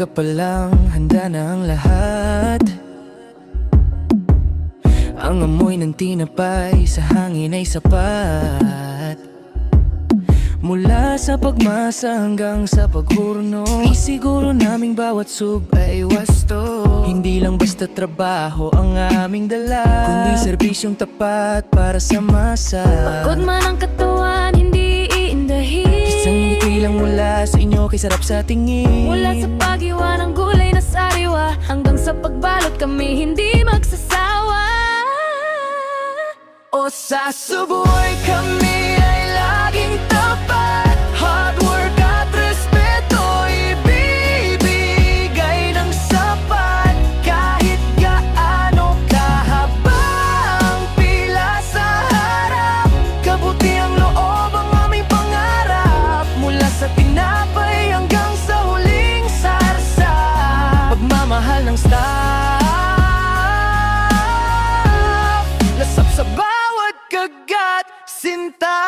Umaga pa lang, handa na ang lahat. Ang amoy ng tinapay sa hangin ay sapat. Mula sa pagmasa hanggang sa paghurno, isiguro naming bawat sub ay wasto. Hindi lang basta trabaho ang aming dala, kundi serbisyong tapat para sa masa. Pagod man ang katawan, hindi iindahin. Isang ngiti lang mula sa inyo kay sarap sa tingin. Mula sa pag-iwa ng gulay na sariwa hanggang sa pagbalot kami hindi magsasawa. O sa suboy kami ay laging tapat. Hard work at respeto ibibigay ng sapat. Kahit gaano kahaba ang pila sa harap, kabutiang loob ang aming pangarap. Mula sa tinapay hanggang sa huling sarsa, pagmamahal ng staff, lasap sa bawat kagat, sinta.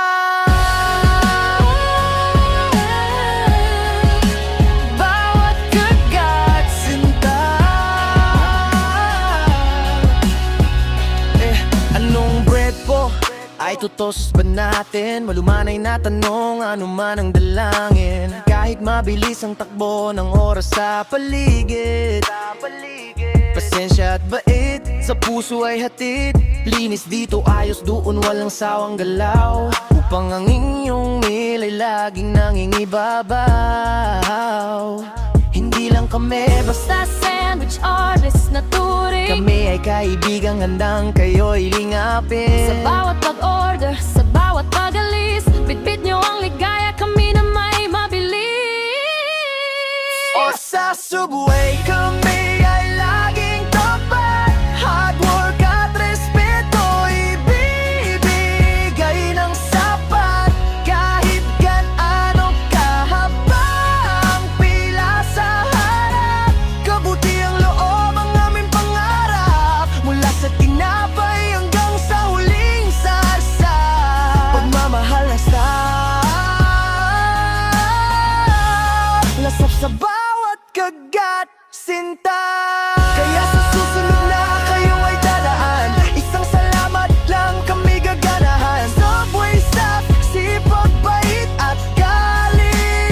Bawat kagat, sinta. Anong bread po ay tutos ba natin? Malumanay na tanong, ano man ang dalangin. Kahit mabilis ang takbo ng oras sa paligid, pasensya at bait, sa puso ay hatid. Linis dito, ayos doon, walang sawang galaw. Upang ang inyong meal ay laging nangingibabaw. Hindi lang kami basta Sandwich artist na turing. kami ay kaibigang handang kayo'y lingapin. Sa bawat pag-order, sa bawat pag-alis, bitbit nyo ang ligaya, kami na may mabilis. O sa subway kami ay laging tapat. Hard work at respeto ibibigay ng sapat. Kahit gaano kahaba ang pila sa harap, kabutiang loob ang aming pangarap. Mula sa tinapay hanggang sa huling sarsa, pagmamahal ng staff, lasap sa bawat kagat, sinta. Kaya sa susunod na kayo ay dadaan, isang salamat lang kami gaganahan. Subway staff, sipag, bait at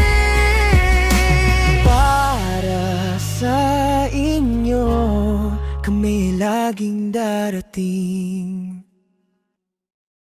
galing. Para sa inyo, kami laging darating.